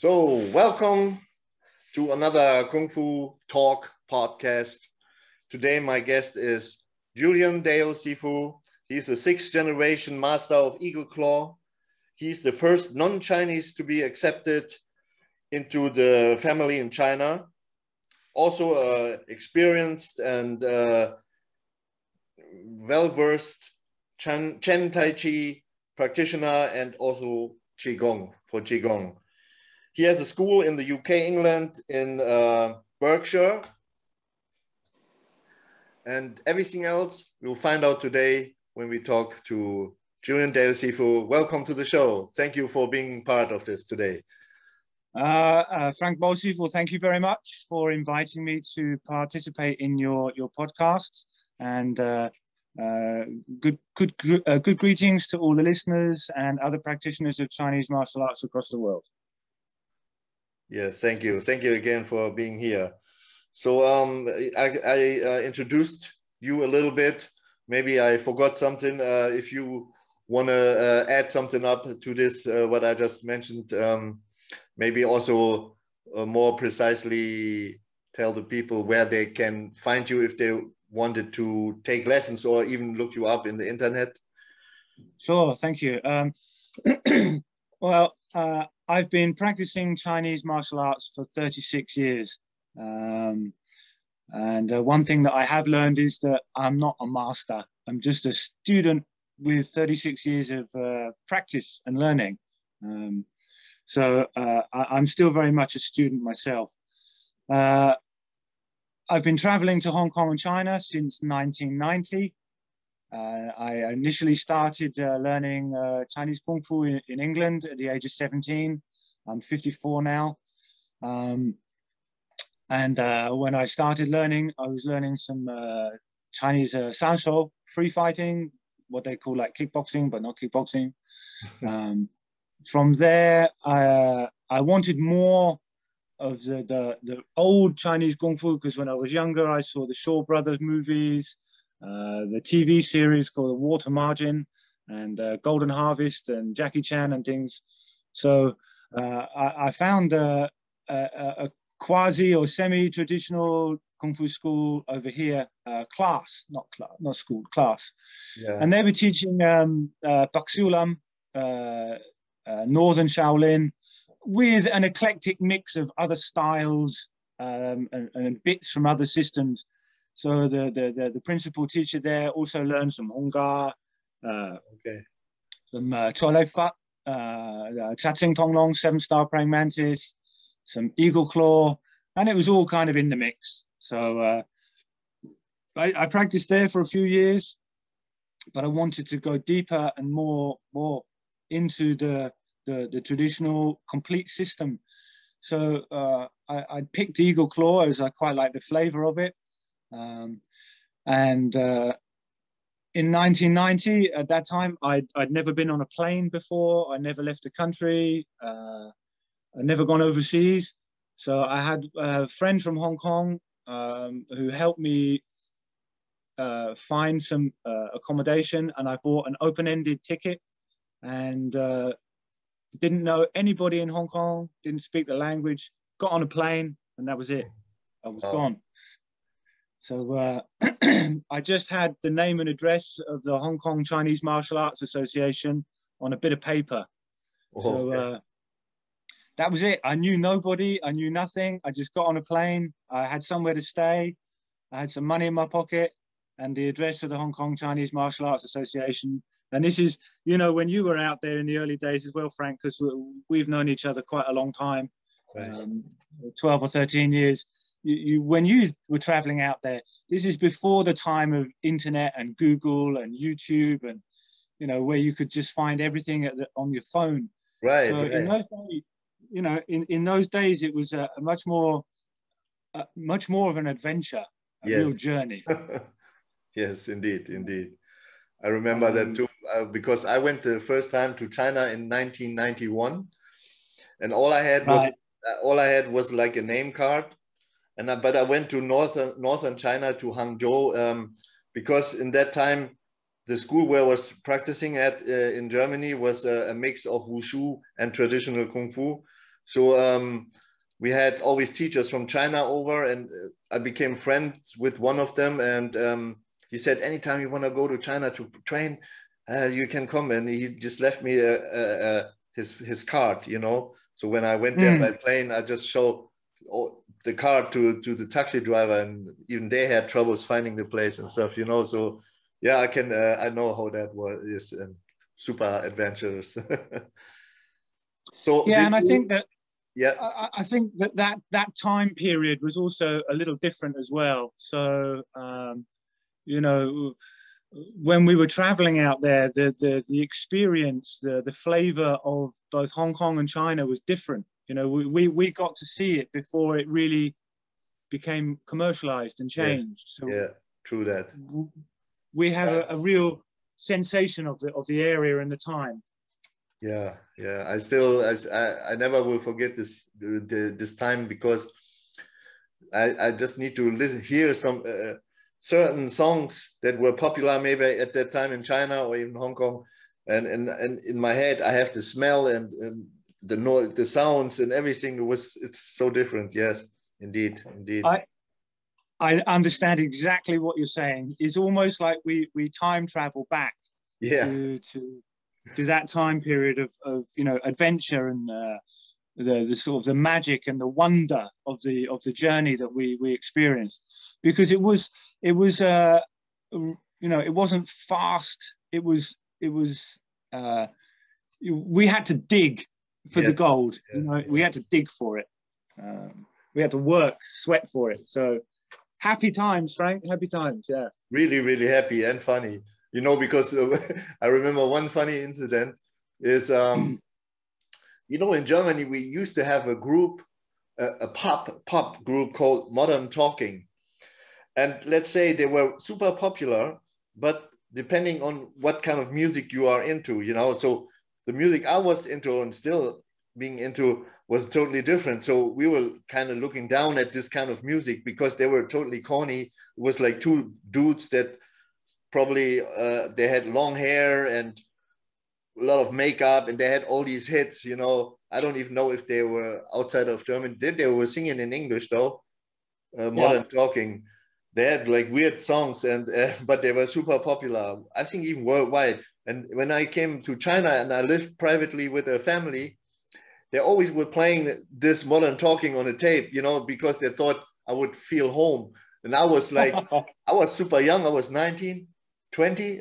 So, welcome to another Kung Fu Talk podcast. Today, my guest is Julian Dale Sifu. He's a sixth generation master of Eagle Claw. He's the first non-Chinese to be accepted into the family in China. Also, experienced and well-versed Chen Tai Chi practitioner and also Qigong for Qigong. He has a school in the UK, England, in Berkshire. And everything else we'll find out today when we talk to Julian Dale Sifu. Welcome to the show. Thank you for being part of this today. Frank Bolte, thank you very much for inviting me to participate in your podcast. And good greetings to all the listeners and other practitioners of Chinese martial arts across the world. Yes, thank you. Thank you again for being here. So I introduced you a little bit. Maybe I forgot something. If you want to add something up to this, what I just mentioned, maybe also more precisely tell the people where they can find you if they wanted to take lessons or even look you up in the internet. Sure, thank you. Well, I've been practicing Chinese martial arts for 36 years. And one thing that I have learned is that I'm not a master. I'm just a student with 36 years of practice and learning. So I'm still very much a student myself. I've been traveling to Hong Kong and China since 1990. I initially started learning Chinese Kung Fu in England at the age of 17. I'm 54 now. And when I started learning, I was learning some Chinese sanshou, free fighting, what they call like kickboxing, but not kickboxing. From there, I wanted more of the old Chinese Kung Fu, because when I was younger, I saw the Shaw Brothers movies, the TV series called The Water Margin, and Golden Harvest, and Jackie Chan and things. So I found a quasi or semi-traditional Kung Fu school over here, class, not school, class. Yeah. And they were teaching Baxiulam, Northern Shaolin, with an eclectic mix of other styles and bits from other systems. So the principal teacher there also learned some Honga, some Chole Fat, Chatsing Tonglong, 7-star Praying Mantis, some Eagle Claw, and it was all kind of in the mix. So I practiced there for a few years, but I wanted to go deeper and more into the traditional complete system. So I picked Eagle Claw as I quite like the flavor of it. In 1990, at that time, I'd never been on a plane before. I never left the country. I'd never gone overseas. So I had a friend from Hong Kong who helped me find some accommodation, and I bought an open-ended ticket and didn't know anybody in Hong Kong, didn't speak the language, got on a plane, and that was it. I was gone. So I just had the name and address of the Hong Kong Chinese Martial Arts Association on a bit of paper. So that was it. I knew nobody, I knew nothing. I just got on a plane. I had somewhere to stay. I had some money in my pocket and the address of the Hong Kong Chinese Martial Arts Association. And this is, you know, when you were out there in the early days as well, Frank, because we've known each other quite a long time, 12 or 13 years. When you were traveling out there, this is before the time of internet and Google and YouTube and, you know, where you could just find everything on your phone. Right. So in those days, you know, in those days, it was a much more of an adventure, a real journey. Yes, indeed. I remember that too, because I went the first time to China in 1991, and all I had was like a name card. But I went to northern China, to Hangzhou, because in that time the school where I was practicing at in Germany was a mix of wushu and traditional kung fu. So we had always teachers from China over, and I became friends with one of them. And he said, anytime you want to go to China to train, you can come. And he just left me his card, you know. So when I went there by plane, I just showed the card to the taxi driver, and even they had troubles finding the place and stuff, you know. So yeah, I know how that is, and super adventurous. So yeah, and I think that yeah, I think that time period was also a little different as well. So you know, when we were traveling out there, the experience, the flavor of both Hong Kong and China was different. You know, we got to see it before it really became commercialized and changed. So yeah, true that. We have a real sensation of the area and the time. Yeah, yeah. I never will forget this time, because I just need to hear some certain songs that were popular maybe at that time in China or even Hong Kong, and in my head I have the smell and the noise, the sounds and everything. It's so different. Yes, indeed. I understand exactly what you're saying. It's almost like we time travel back to that time period of you know, adventure and the sort of the magic and the wonder of the journey that we experienced, because it was you know, it wasn't fast. It was we had to dig for the gold. You know, we had to dig for it. We had to work, sweat for it. So happy times, Frank. Happy times. Yeah. Really, really happy and funny. You know, because I remember one funny incident is, you know, in Germany, we used to have a group, a pop group called Modern Talking. And let's say they were super popular, but depending on what kind of music you are into, you know, so the music I was into and still being into was totally different. So we were kind of looking down at this kind of music because they were totally corny. It was like two dudes that probably they had long hair and a lot of makeup, and they had all these hits, you know. I don't even know if they were outside of Germany. They were singing in English though, Modern Talking. They had like weird songs, and but they were super popular, I think even worldwide. And when I came to China and I lived privately with a family, they always were playing this Modern Talking on a tape, you know, because they thought I would feel home. And I was like, I was super young. I was 19, 20.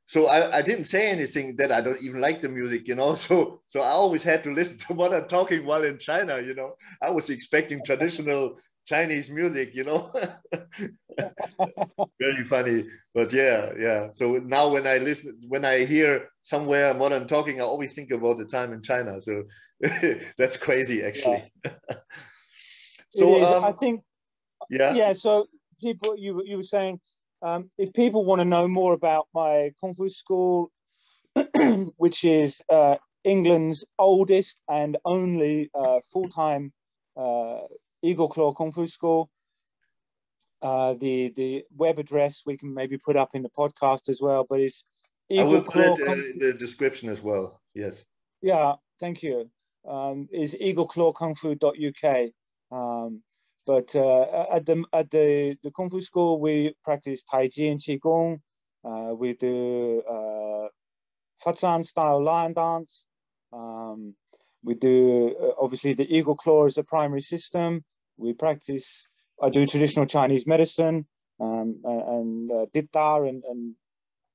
So I didn't say anything that I don't even like the music, you know. So I always had to listen to Modern Talking while in China, you know. I was expecting traditional Chinese music, you know. Very funny. But yeah. So now when I hear somewhere Modern Talking, I always think about the time in China. So that's crazy, actually. So I think so people, you were saying, if people want to know more about my Kung Fu school, which is England's oldest and only full-time Eagle Claw Kung Fu school, the web address we can maybe put up in the podcast as well, but it's Eagle I will Claw put it in the description as well. Yes. Yeah, thank you. Is eagleclawkungfu.uk. But at the Kung Fu school, we practice Tai Chi and Qigong. We do Fatzan style lion dance. We do obviously the Eagle Claw is the primary system. I do traditional Chinese medicine and Dittar and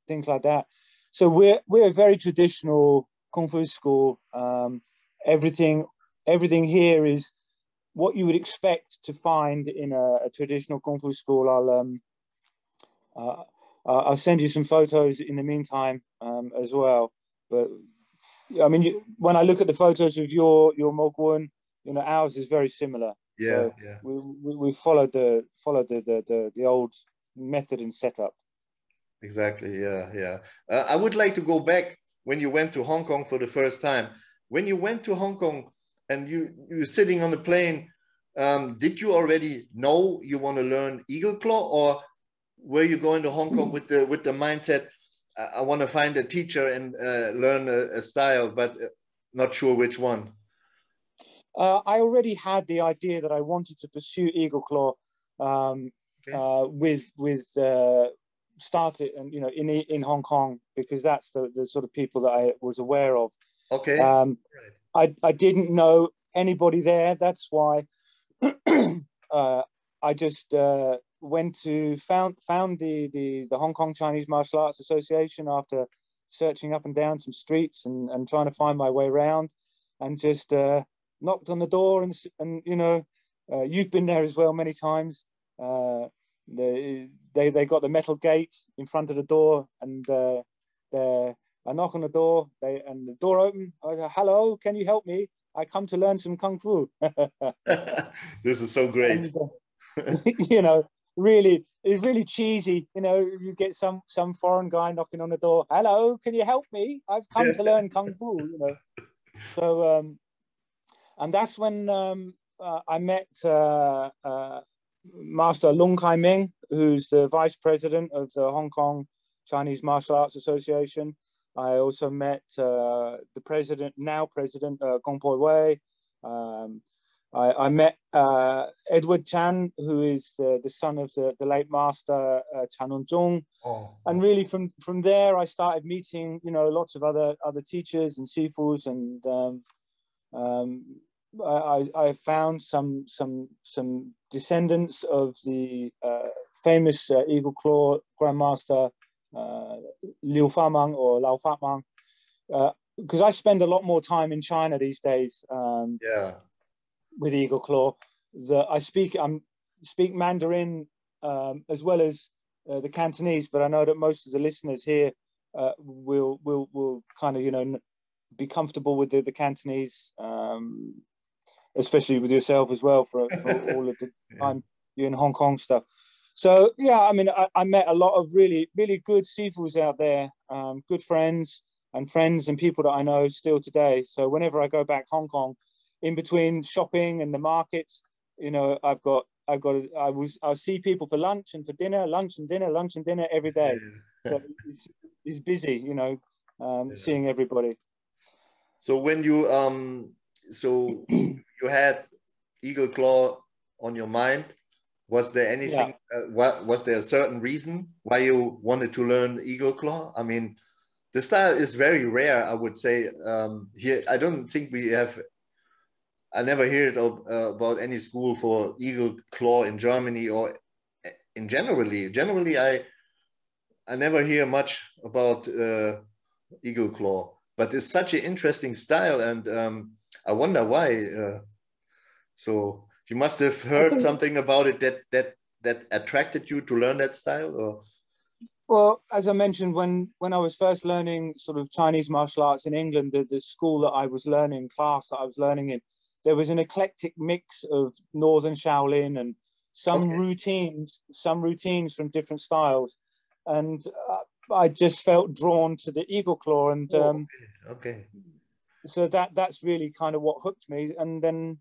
things like that. So we're a very traditional Kung Fu school. Everything here is what you would expect to find in a traditional Kung Fu school. I'll send you some photos in the meantime as well. But I mean, when I look at the photos of your Mogwon, you know, ours is very similar. Yeah, so we followed the old method and setup. Exactly. Yeah. I would like to go back when you went to Hong Kong for the first time. When you went to Hong Kong and you were sitting on the plane, did you already know you want to learn Eagle Claw, or were you going to Hong Kong with the mindset, I want to find a teacher and learn a style, but not sure which one? I already had the idea that I wanted to pursue Eagle Claw with started and in Hong Kong, because that's the sort of people that I was aware of. Okay. I didn't know anybody there. That's why I just went to found the Hong Kong Chinese Martial Arts Association after searching up and down some streets and trying to find my way around, and just knocked on the door and you've been there as well many times. They got the metal gate in front of the door, and I knock on the door, and the door open. I go, "Hello, can you help me? I come to learn some kung fu." This is so great. And, really, it's really cheesy. You get some foreign guy knocking on the door. "Hello, can you help me? I've come to learn kung fu." So, and that's when I met Master Lung Kai Ming, who's the vice president of the Hong Kong Chinese Martial Arts Association. I also met the now president, Gong Poi Wei. I met Edward Chan, who is the son of the late master Chan Un-jung. And really from there, I started meeting, lots of other teachers and sifus, and I found some descendants of the famous Eagle Claw Grandmaster Liu Famang or Lao Fatmang, because I spend a lot more time in China these days. With Eagle Claw, I speak Mandarin as well as the Cantonese, but I know that most of the listeners here will kind of be comfortable with the Cantonese, especially with yourself as well for all of the time you're in Hong Kong stuff. So yeah, I mean, I met a lot of really good sifus out there, good friends and people that I know still today. So whenever I go back Hong Kong, in between shopping and the markets, I'll see people for lunch and for dinner, lunch and dinner every day. So it's busy, seeing everybody. So when you you had Eagle Claw on your mind, was there anything? Was there a certain reason why you wanted to learn Eagle Claw? I mean, the style is very rare, I would say. Here, I don't think we have. I never heard about any school for Eagle Claw in Germany or in generally. Generally, I never hear much about Eagle Claw, but it's such an interesting style, and I wonder why. So you must have heard something about it that attracted you to learn that style, or? Well, as I mentioned, when I was first learning sort of Chinese martial arts in England, the school that I was learning, class that I was learning in, there was an eclectic mix of Northern Shaolin and some routines from different styles, and I just felt drawn to the Eagle Claw, and so that's really kind of what hooked me. And then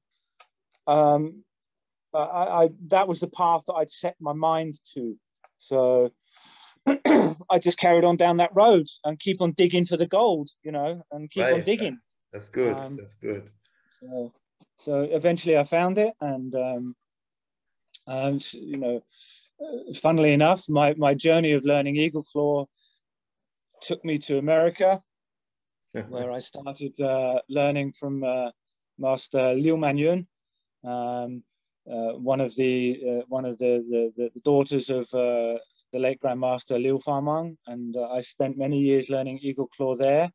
that was the path that I'd set my mind to. So I just carried on down that road and keep on digging for the gold, and keep on digging. That's good. That's good. So eventually I found it, and funnily enough, my journey of learning Eagle Claw took me to America, where I started learning from Master Liu Manyun, one of the daughters of the late Grandmaster Liu Famang, and I spent many years learning Eagle Claw there.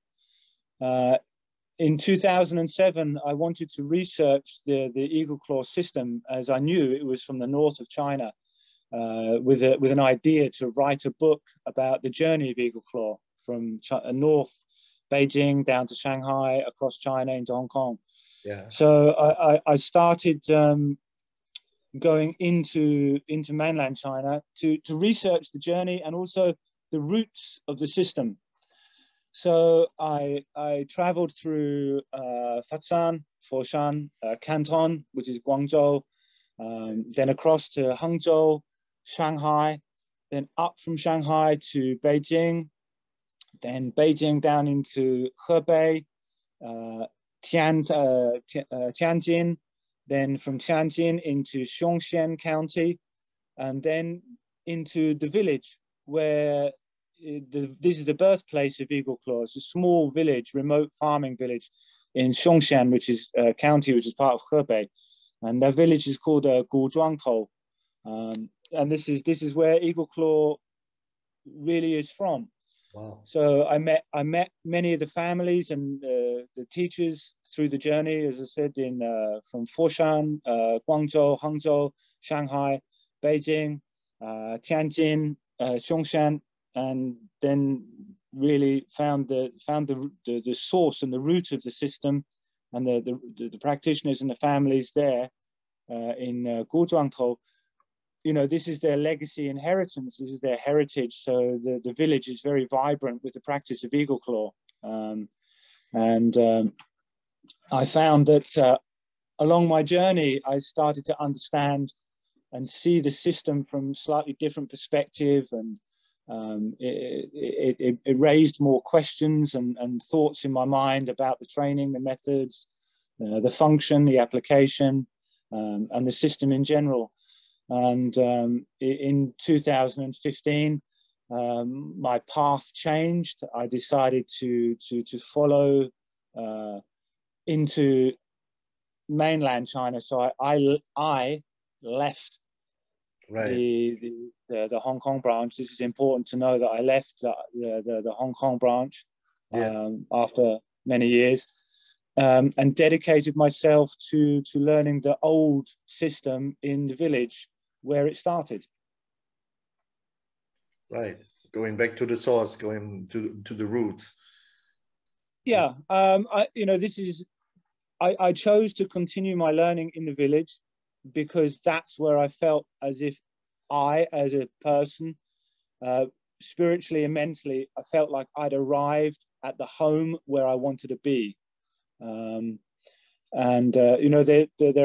In 2007, I wanted to research the Eagle Claw system, as I knew it was from the north of China, with an idea to write a book about the journey of Eagle Claw from north Beijing down to Shanghai, across China into Hong Kong. So I started going into mainland China to research the journey and also the roots of the system. So I traveled through Fatshan, Foshan, Canton, which is Guangzhou, then across to Hangzhou, Shanghai, then up from Shanghai to Beijing, then Beijing down into Hebei, Tianjin, then from Tianjin into Xiongxian County, and then into the village where this is the birthplace of Eagle Claw. It's a small village, remote farming village in Xiongxian, which is a county which is part of Hebei, and that village is called Guzhuangtou. And this is where Eagle Claw really is from. Wow. So I met many of the families and the teachers through the journey, as I said, from Foshan, Guangzhou, Hangzhou, Shanghai, Beijing, Tianjin, Xiongxian, and then really found the source and the root of the system, and the practitioners and the families there in Guzhuangtou. You know, this is their legacy inheritance. This is their heritage. So the village is very vibrant with the practice of Eagle Claw. I found that along my journey, I started to understand and see the system from slightly different perspective, and it raised more questions and thoughts in my mind about the training, the methods, the function, the application, and the system in general. And in 2015, my path changed. I decided to follow into mainland China. So I left the Hong Kong branch. This is important to know that I left the Hong Kong branch after many years. And dedicated myself to learning the old system in the village where it started. Right, going back to the source, going to the roots. Yeah, I chose to continue my learning in the village because that's where I felt as if I, as a person, spiritually and mentally, I felt like I'd arrived at the home where I wanted to be. There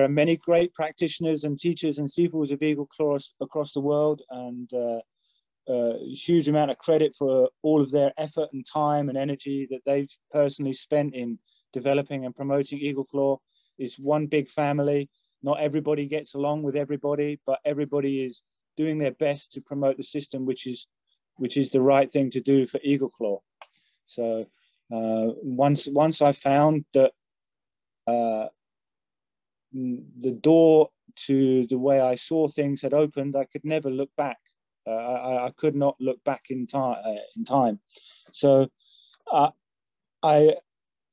are many great practitioners and teachers and Sifus of Eagle Claw across the world, and a huge amount of credit for all of their effort and time and energy that they've personally spent in developing and promoting Eagle Claw. Is one big family. Not everybody gets along with everybody, but everybody is doing their best to promote the system, which is the right thing to do for Eagle Claw. So once I found that the door to the way I saw things had opened, I could never look back. I could not look back in time. So I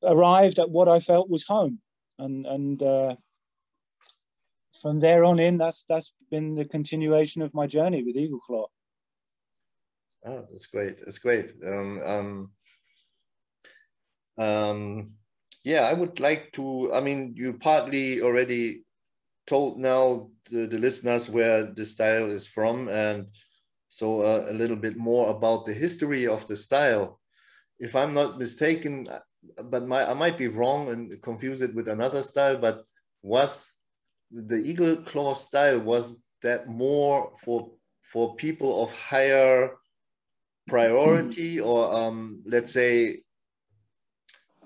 arrived at what I felt was home, and from there on in, that's been the continuation of my journey with Eagle Claw. Oh, that's great. That's great. Yeah, I would like to, I mean, you partly already told now the listeners where the style is from, and so a little bit more about the history of the style. If I'm not mistaken, but I might be wrong and confuse it with another style, but was the Eagle Claw style, was that more for people of higher priority, or let's say,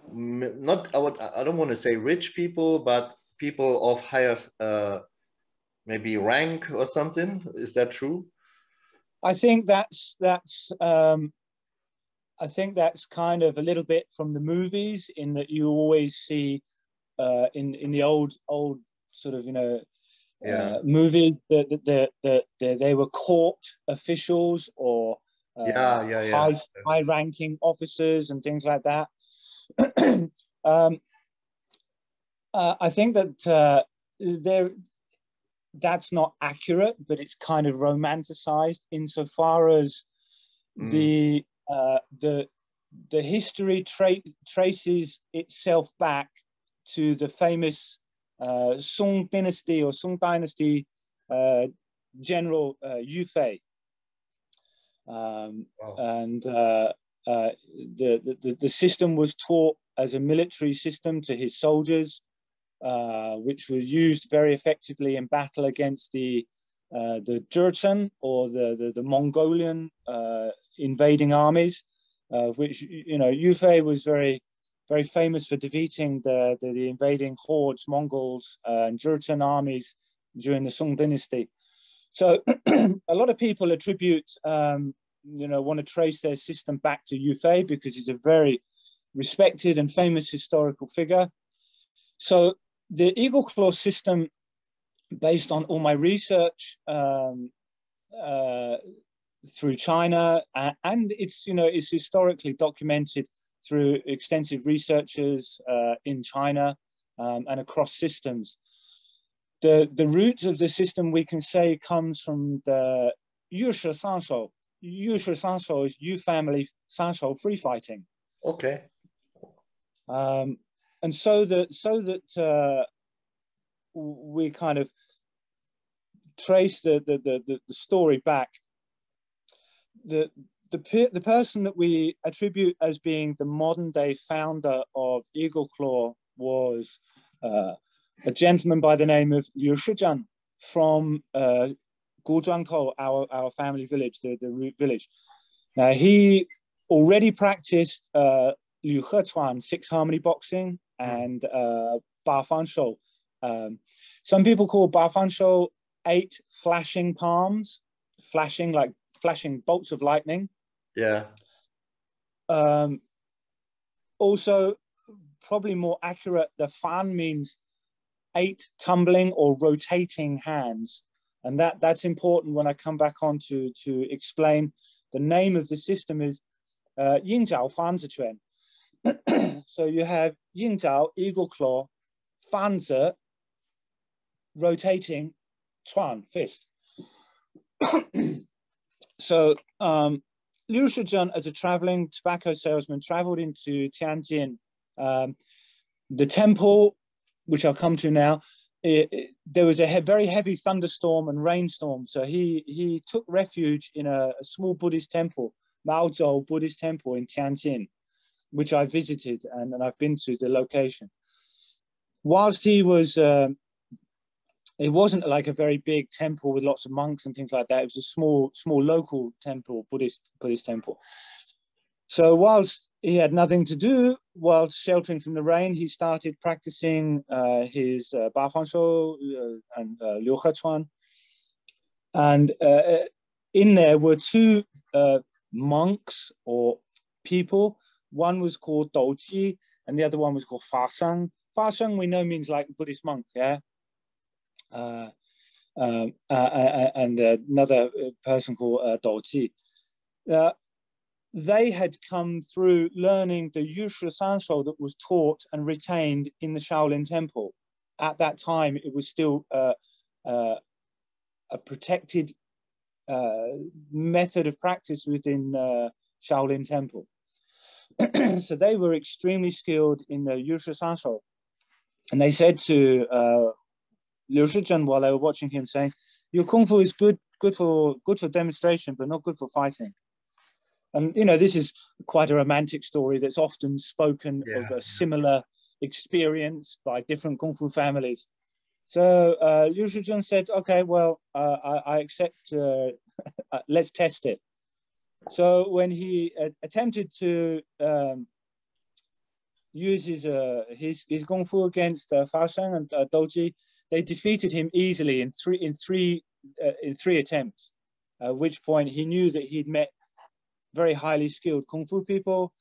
not, I don't want to say rich people, but people of higher maybe rank or something? Is that true? I think that's kind of a little bit from the movies, in that you always see in the old sort of movie that they were court officials or high-ranking officers and things like that. I think that that's not accurate, but it's kind of romanticized insofar as the history traces itself back to the famous Song Dynasty or Song Dynasty General Yu Fei. And the system was taught as a military system to his soldiers, which was used very effectively in battle against the Jurchen, or the Mongolian invading armies, of which Yu Fei was very very famous for defeating the invading hordes, Mongols, and Jurchen armies during the Song Dynasty. So a lot of people attribute, want to trace their system back to Yu Fei because he's a very respected and famous historical figure. So the Eagle Claw system, based on all my research through China, and it's historically documented through extensive researchers in China and across systems. The root of the system, we can say, comes from the Yu Shi Sanshou. Yu Shi Sanshou is Yu family Sanshou free fighting. Okay. And so that we kind of trace the story back. The person that we attribute as being the modern day founder of Eagle Claw was a gentleman by the name of Liu Shijian from Guzhangtou, our family village, the root village. Now, he already practiced Liu Hechuan, 6-harmony boxing, and BoFaat. Some people call BoFaat 8 flashing palms, flashing like flashing bolts of lightning. Yeah. Also, probably more accurate, the fan means 8 tumbling or rotating hands. And that's important when I come back on to explain the name of the system is Yingzhao Fanziquan. So you have Yingzhao, Eagle Claw, Fanzi, rotating, Chuan, fist. So Liu Shijian, as a traveling tobacco salesman, traveled into Tianjin. The temple, which I'll come to now, there was a very heavy thunderstorm and rainstorm. So he took refuge in a small Buddhist temple, Maozhou Buddhist temple in Tianjin, which I visited and I've been to the location. Whilst he was, it wasn't like a very big temple with lots of monks and things like that. It was a small local temple, Buddhist temple. So whilst he had nothing to do, whilst sheltering from the rain, he started practicing his BoFaat and Liu Hechuan. And in there were 2 monks or people. One was called Douji, and the other one was called Fa Sheng. Fa Sheng we know means like Buddhist monk, yeah. And another person called Douji. They had come through learning the Yushu Sanshou that was taught and retained in the Shaolin Temple. At that time, it was still a protected method of practice within Shaolin Temple. So they were extremely skilled in the Yushu Sanshou. And they said to Liu Shijian while they were watching him, saying, "Your kung fu is good for demonstration, but not good for fighting." And this is quite a romantic story that's often spoken of a similar experience by different kung fu families. So Liu Shijian said, "Okay, well, I accept. Let's test it." So when he attempted to use his kung fu against Fa Sheng and Douji, they defeated him easily in three attempts. At which point he knew that he'd met very highly skilled kung fu people,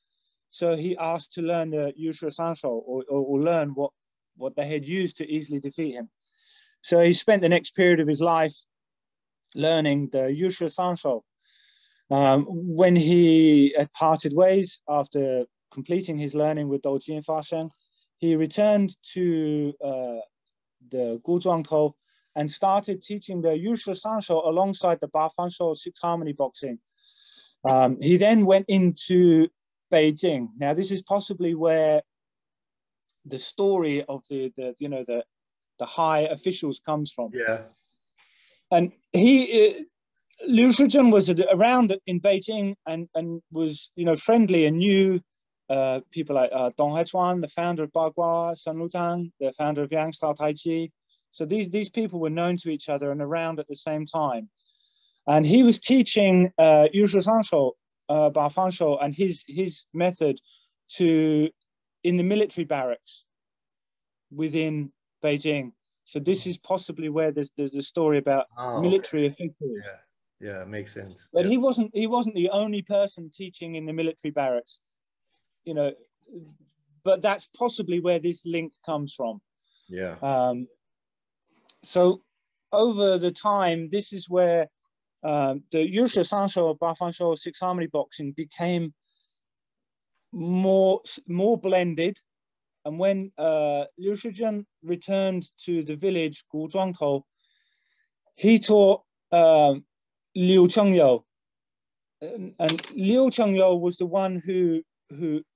so he asked to learn the Yushu Sanshou or learn what they had used to easily defeat him. So he spent the next period of his life learning the Yushu Sanshou. When he had parted ways after completing his learning with Douji and Fa Sheng, he returned to the Guzhangtou and started teaching the Yushu Sanshou alongside the BoFaat 6-harmony boxing. He then went into Beijing. Now, this is possibly where the story of the high officials comes from. Yeah. And Liu Shijian was around in Beijing and was friendly and knew people like Dong Hechuan, the founder of Bagua, Sun Lutang, the founder of Yang Style Tai Chi. So these people were known to each other and around at the same time. And he was teaching Yushu Sanshou, BoFaat, and his method to in the military barracks within Beijing. So this is possibly where there's a story about military officials. Yeah, makes sense. But he wasn't the only person teaching in the military barracks, you know, but that's possibly where this link comes from. Yeah. So over the time, this is where the Yushe Sanshou, Bafanshou, Six Harmony boxing became more blended. And when Liu Shizhen returned to the village Guzhuangtou, he taught Liu Chengyou, and Liu Chengyou was the one who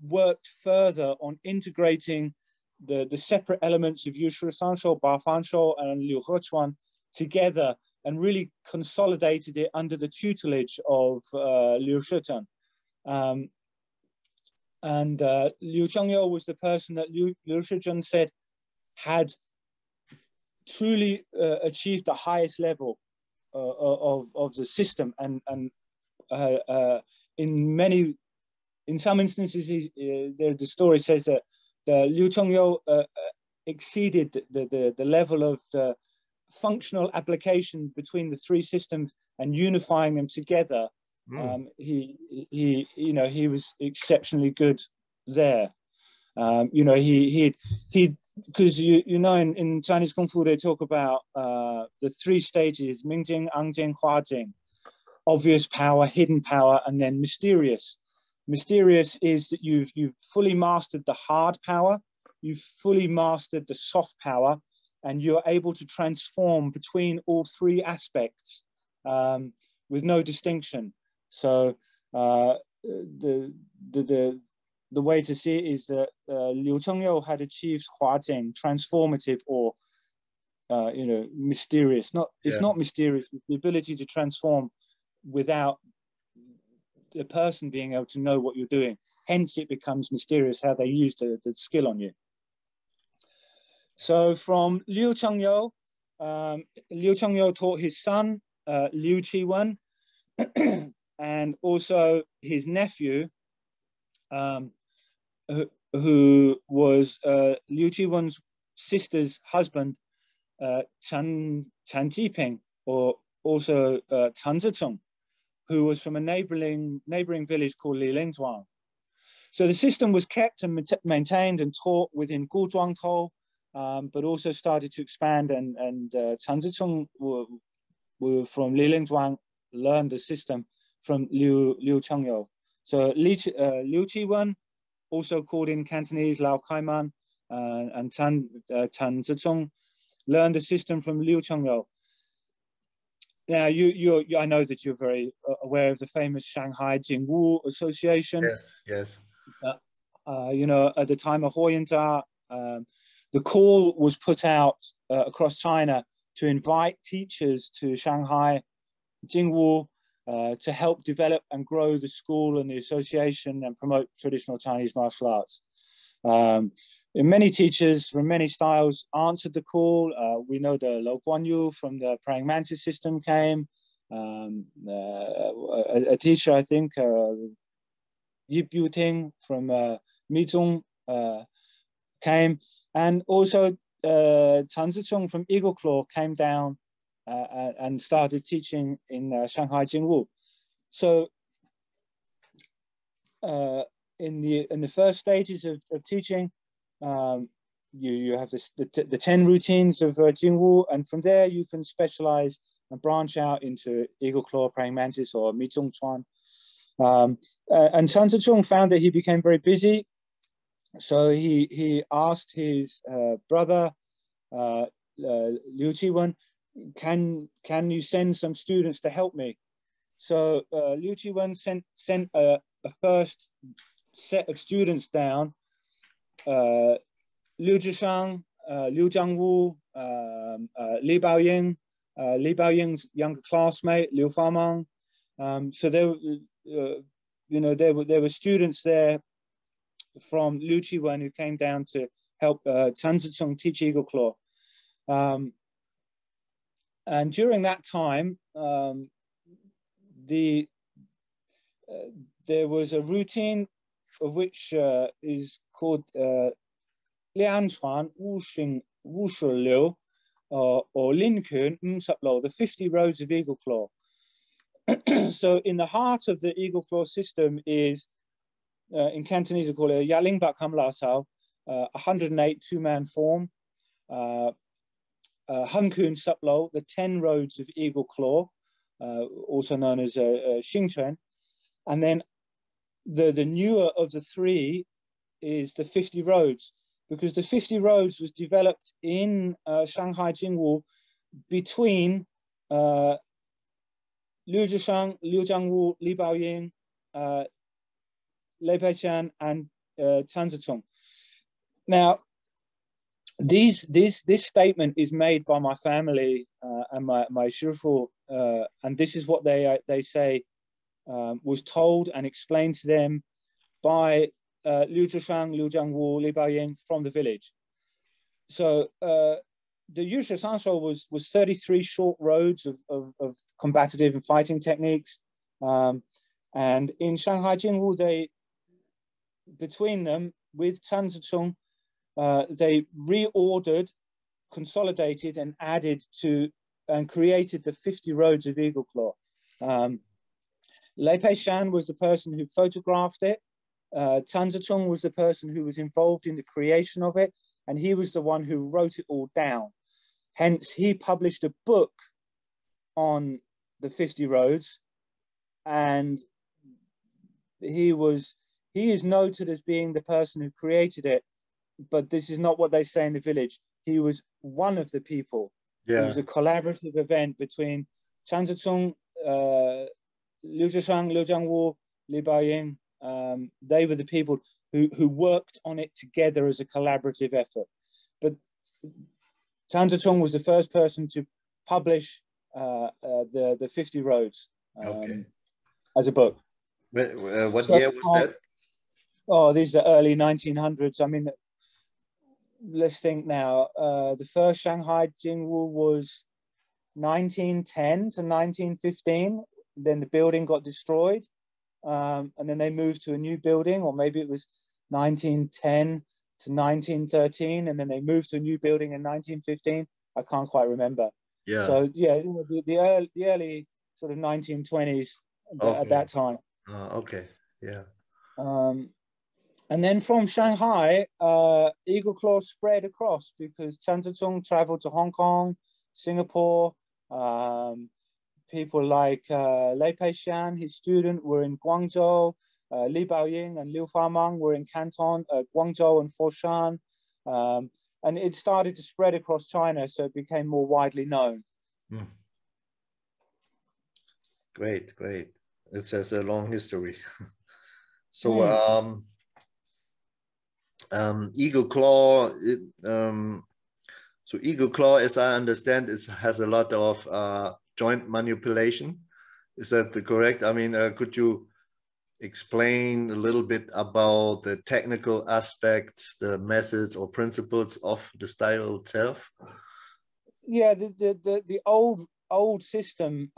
worked further on integrating the separate elements of Yushe Sanshou, Bafanshou, and Liu Hechuan together, and really consolidated it under the tutelage of Liu Shizhen. And Liu Chengyou was the person that Liu Shizhen said had truly achieved the highest level of the system, and in some instances, the story says that Liu Chengyou exceeded the level of the functional application between the three systems and unifying them together. He was exceptionally good there. Because in Chinese Kung Fu they talk about the three stages: Mingjing, Angjing, Huajing. Obvious power, hidden power, and then mysterious. Mysterious is that you've fully mastered the hard power, you've fully mastered the soft power, and you're able to transform between all three aspects with no distinction. So the way to see it is that Liu Chengyou had achieved Huajing, transformative, or mysterious. It's not mysterious. It's the ability to transform without the person being able to know what you're doing. Hence, it becomes mysterious how they use the skill on you. So from Liu Chengyou, Liu Chengyou taught his son, Liu Qiwen, and also his nephew, who was Liu Qiwen's sister's husband, Chen Jiping, or also Chen Zicong, who was from a neighboring village called Lilingzhuang. So the system was kept and maintained and taught within Guzhuangtou, but also started to expand, and Chen Zicong were from Lilingzhuang, learned the system from Liu Chengyou. So Liu Qiwen, also called in Cantonese Lao Kaiman, and Chen Zicong, learned the system from Liu Chengyou. Now, I know that you're very aware of the famous Shanghai Jingwu Association. Yes. At the time of Huoyinzha, the call was put out across China to invite teachers to Shanghai Jingwu to help develop and grow the school and the association and promote traditional Chinese martial arts. Many teachers from many styles answered the call. We know the Lo Guan Yu from the praying mantis system came. A teacher, I think, Yip Ting from Mizhong came, and also Chen Zicong from Eagle Claw came down and started teaching in Shanghai Jingwu. So in the first stages of teaching, you have the 10 routines of Jingwu, and from there you can specialize and branch out into Eagle Claw, Praying Mantis, or Mizhong Chuan. And Chen Zicong found that he became very busy, so he asked his brother Liu Qiwen, can you send some students to help me? So Liu Qiwen sent a first set of students down. Liu Zhishang, Liu Jiangwu, Li Baoying, Li Baoying's younger classmate, Liu Famang. So there were students there from Liu Qiwen who came down to help Chen Zicong teach Eagle Claw. And during that time, there was a routine of which is called 两船五十六 or Lin Kuen the 50 roads of eagle claw. So in the heart of the eagle claw system is, in Cantonese, we call it Yaling Bak Kam La Sao, 108 two-man form, Hun Kuen Suplo, the 10 roads of eagle claw, also known as Xingquan. And then the newer of the three is the 50 roads, because the 50 roads was developed in Shanghai Jingwu between Liu Zhishang, Liu Jiangwu, Li Baoying, Lei Peishan, and Tan Zhichong. Now, this statement is made by my family and my Shifu, and this is what they say was told and explained to them by Liu Zhishang, Liu Jiangwu, Li Baoying from the village. So the Yusha Sanshou was 33 short roads of combative and fighting techniques. And in Shanghai Jingwu, between them with Tan Zhichong, they reordered, consolidated, and added to and created the 50 roads of eagle claw. Lei Peishan was the person who photographed it. Tan Zhichong was the person who was involved in the creation of it, and he was the one who wrote it all down. Hence, he published a book on the 50 roads, and he is noted as being the person who created it, but this is not what they say in the village. He was one of the people. Yeah. It was a collaborative event between Tan Zhichong, Liu Zhishang, Liu Jiangwu, Li Baoying. They were the people who worked on it together as a collaborative effort. But Tan Zhichong was the first person to publish the 50 roads as a book. What year was that? Oh, these are the early 1900s. I mean, let's think now. The first Shanghai Jingwu was 1910 to 1915. Then the building got destroyed. And then they moved to a new building, or maybe it was 1910 to 1913, and then they moved to a new building in 1915. I can't quite remember. Yeah. So yeah, the early sort of 1920s at that time. Okay. Yeah. And then from Shanghai, eagle claw spread across because Tan Zhichong traveled to Hong Kong, Singapore. People like Lei Peishan, his student, were in Guangzhou. Li Baoying and Liu Famang were in Canton, Guangzhou and Foshan. And it started to spread across China, so it became more widely known. Great, great. It has a long history. So eagle claw, so eagle claw, as I understand, has a lot of joint manipulation. Is that correct? I mean, could you explain a little bit about the technical aspects, the methods or principles of the style itself? Yeah, the old system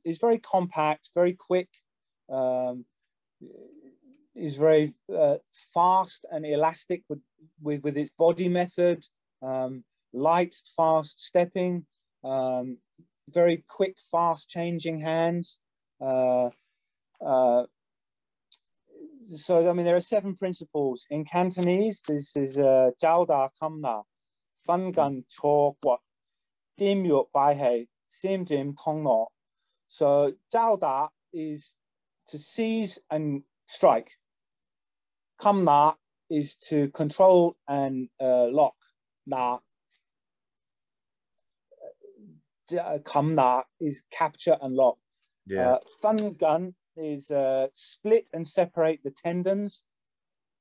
is very compact, very quick, is very fast and elastic with its body method, light, fast stepping, very quick, fast changing hands. So, I mean, there are 7 principles. In Cantonese, this is Zhao Da Kam Na, Fan Gan Cho Guat, Dim Yu Bai Hei, Sim Dim Tong No. So, Zhao Da is to seize and strike. Kam Na is to control and lock. Na. Kam Na is capture and lock. Yeah. Fan Gan is split and separate the tendons.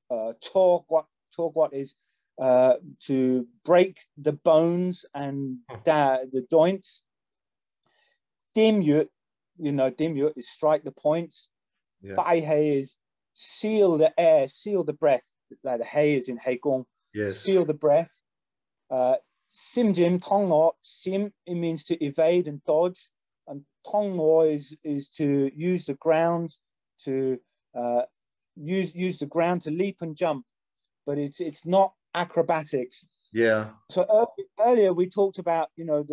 Cho Guat is to break the bones and the joints. Dim Yu, Dim Yu is strike the points. Yeah. Bai Hei is seal the air, seal the breath. Like the Hei is in Hei Gong. Yes. Seal the breath. Sim Jim Tong No, Sim, it means to evade and dodge. And Tong No is to use the ground to use the ground to leap and jump. but it's not acrobatics. Yeah. So earlier we talked about, you know,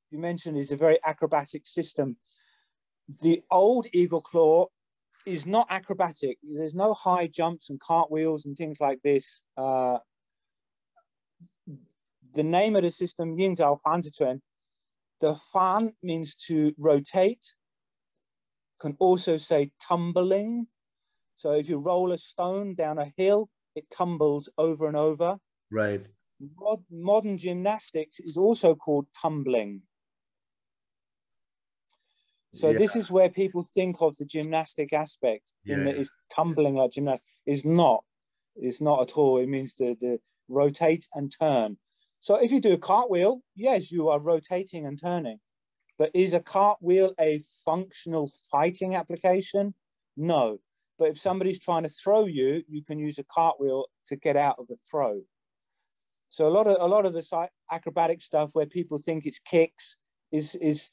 you mentioned is a very acrobatic system. The old eagle claw is not acrobatic. There's no high jumps and cartwheels and things like this. The name of the system, Yin Zhao Fan Zituan, the fan means to rotate, can also say tumbling. So if you roll a stone down a hill, it tumbles over and over. Right. Modern gymnastics is also called tumbling. So yeah. this is where people think of the gymnastic aspect, in that it's tumbling like gymnastics. It's not at all. It means the rotate and turn. So if you do a cartwheel, yes, you are rotating and turning. But is a cartwheel a functional fighting application? No. But if somebody's trying to throw you, you can use a cartwheel to get out of the throw. So a lot of the acrobatic stuff where people think it's kicks is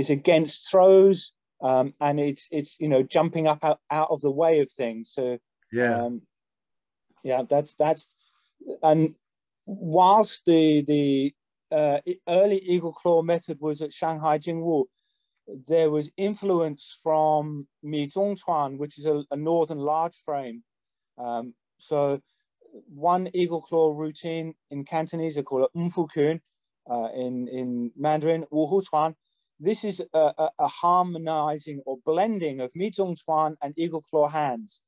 against throws, and it's you know, jumping up out of the way of things. So yeah, that's and whilst the early eagle claw method was at Shanghai Jingwu, there was influence from Mi Zhongchuan, which is a northern large frame. So one eagle claw routine in Cantonese, they call it Kung-Fu-FILME, in Mandarin, Wu Hu Chuan. This is a harmonizing or blending of Mi Zhongchuan and eagle claw hands.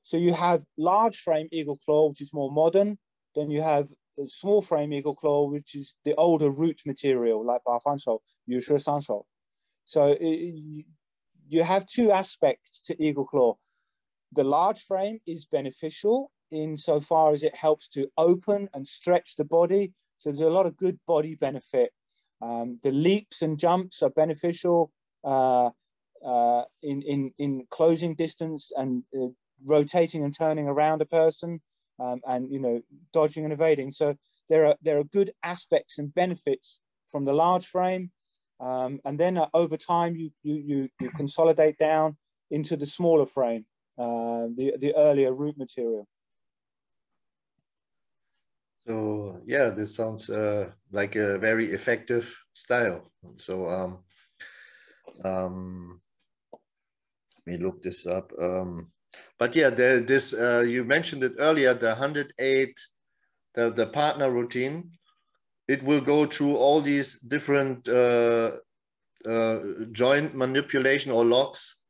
So you have large frame eagle claw, which is more modern. Then you have a small frame eagle claw, which is the older root material, like BoFaat, Yu Shi San Shou. So you have two aspects to eagle claw. The large frame is beneficial insofar as it helps to open and stretch the body. So there's a lot of good body benefit. The leaps and jumps are beneficial in closing distance and rotating and turning around a person, and, you know, dodging and evading. So there are good aspects and benefits from the large frame, and then over time you consolidate down into the smaller frame, the earlier root material. So yeah, this sounds like a very effective style. So let me look this up. But yeah, this you mentioned it earlier, the 108, the partner routine. It will go through all these different joint manipulation or locks,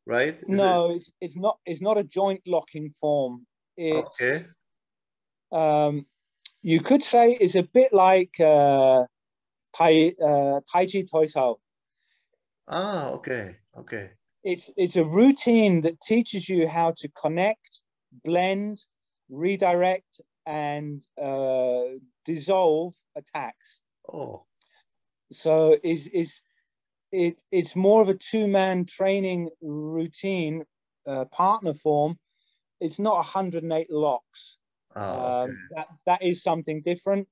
right? No, it's not a joint locking form. It's okay. You could say it's a bit like Tai Chi Toi Sao. Ah, okay, okay. It's a routine that teaches you how to connect, blend, redirect, and dissolve attacks. Oh. So it's more of a two-man training routine, partner form. It's not 108 locks. Okay. That is something different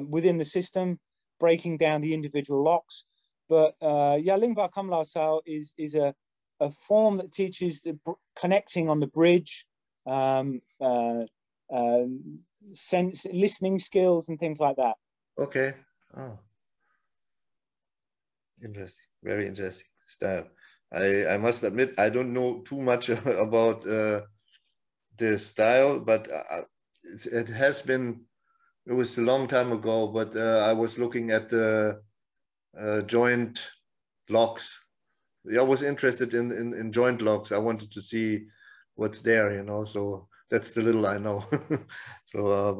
within the system, breaking down the individual locks. But Lingba Kam Lao Sao is a form that teaches the connecting on the bridge, sense, listening skills, and things like that. Okay. Oh. Interesting. Very interesting style. I must admit, I don't know too much about the style, but it has been, it was a long time ago, but I was looking at the joint locks. I was interested in joint locks. I wanted to see what's there, you know, so that's the little I know. So,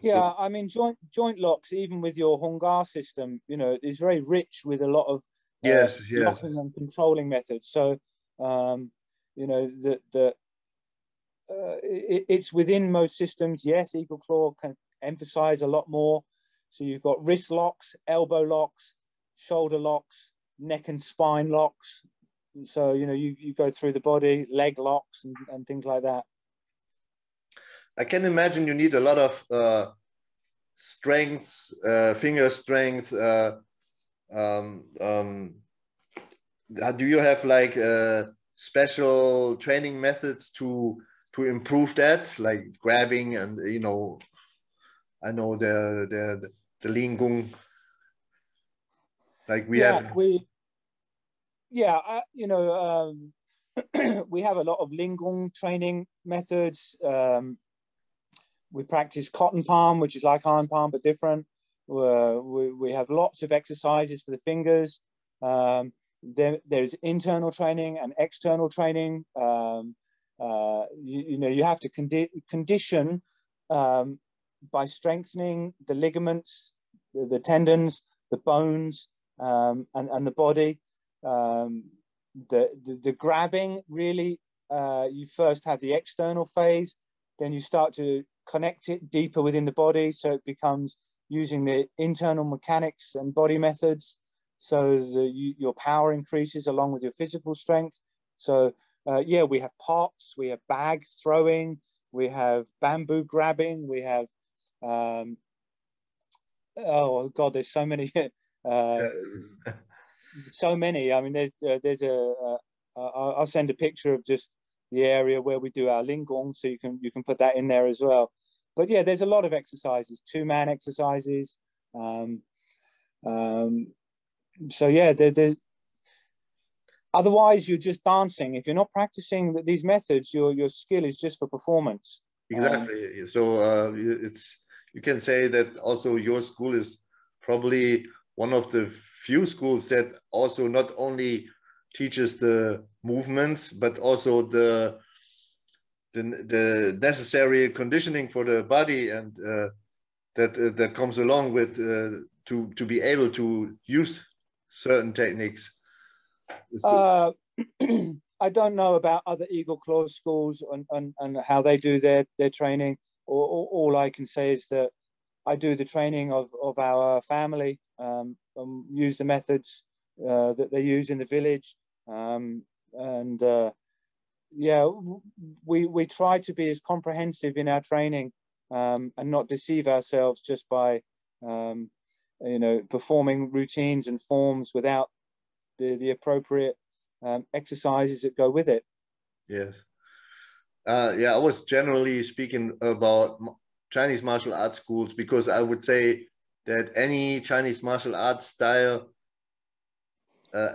yeah, I mean, joint locks, even with your Hongar system, you know, is very rich with a lot of yes. locking and controlling methods. So, you know, it's within most systems. Yes, Eagle Claw can emphasize a lot more. So you've got wrist locks, elbow locks, shoulder locks, neck and spine locks. So, you know, you go through the body, leg locks and things like that. I can imagine you need a lot of strength, finger strength. Do you have like special training methods to to improve that, like grabbing and, you know, I know the Lingung, like we have. You know, we have a lot of Lingung training methods. We practice cotton palm, which is like iron palm, but different. We have lots of exercises for the fingers. There's internal training and external training. You know, you have to condition by strengthening the ligaments, the tendons, the bones, and the body. The grabbing, really, you first have the external phase, then you start to connect it deeper within the body, so it becomes using the internal mechanics and body methods, so your power increases along with your physical strength. So yeah, we have pops, we have bag throwing, we have bamboo grabbing, we have oh god, there's so many. So many. I mean, there's I'll send a picture of just the area where we do our Lingung, so you can put that in there as well. But yeah, there's a lot of exercises, 2-man exercises. So yeah, there's otherwise you're just dancing. If you're not practicing these methods, your skill is just for performance. Exactly. So you can say that also your school is probably one of the few schools that also not only teaches the movements, but also the necessary conditioning for the body, and that comes along with to be able to use certain techniques. I don't know about other Eagle Claw schools and how they do their training. All I can say is that I do the training of our family, use the methods that they use in the village, and yeah, we try to be as comprehensive in our training and not deceive ourselves just by you know, performing routines and forms without the appropriate exercises that go with it. Yes. Yeah, I was generally speaking about Chinese martial arts schools, because I would say that any Chinese martial arts style,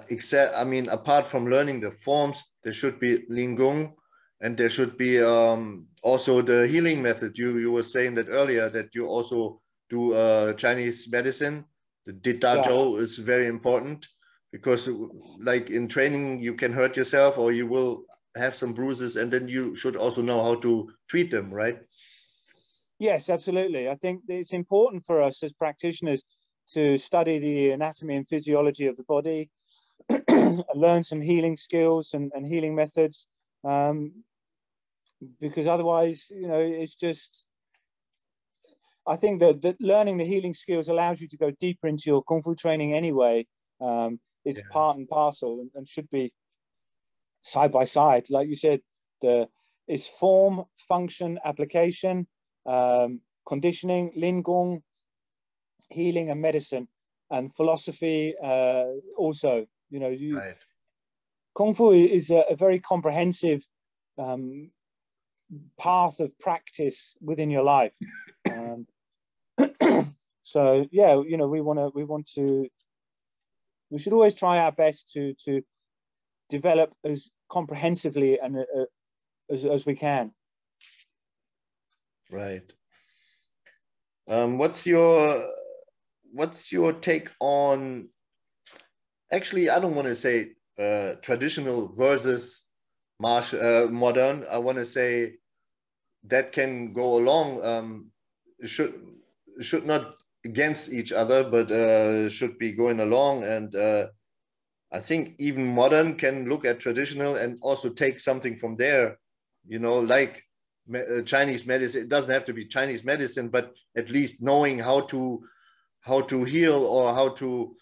except, I mean, apart from learning the forms, there should be Lingung, and there should be also the healing method. You were saying that earlier, that you also do Chinese medicine. The Ditajo is very important, because like in training, you can hurt yourself or you will have some bruises, and then you should also know how to treat them, right? Yes, absolutely. I think it's important for us as practitioners to study the anatomy and physiology of the body, learn some healing skills and healing methods, because otherwise, you know, it's just, I think that learning the healing skills allows you to go deeper into your Kung Fu training anyway. It's part and parcel, and should be side by side. Like you said, it's form, function, application, conditioning, Lingung, healing and medicine, and philosophy also. You know, Right. Kung Fu is a very comprehensive path of practice within your life. So yeah, you know, we should always try our best to develop as comprehensively and as we can. Right. What's your take on, actually, I don't want to say traditional versus modern. I want to say that can go along, should not against each other, but should be going along. And I think even modern can look at traditional and also take something from there, you know, like Chinese medicine. It doesn't have to be Chinese medicine, but at least knowing how to heal, or how to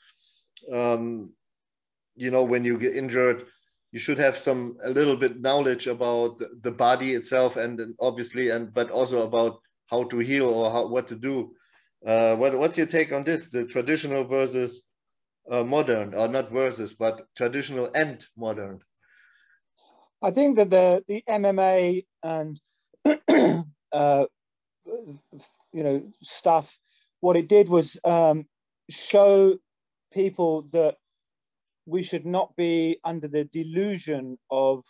you know, when you get injured, you should have a little bit knowledge about the body itself, and obviously, but also about how to heal, or what to do. What's your take on this, the traditional versus modern, or not versus, but traditional and modern? I think that the MMA and stuff, what it did was show people that we should not be under the delusion of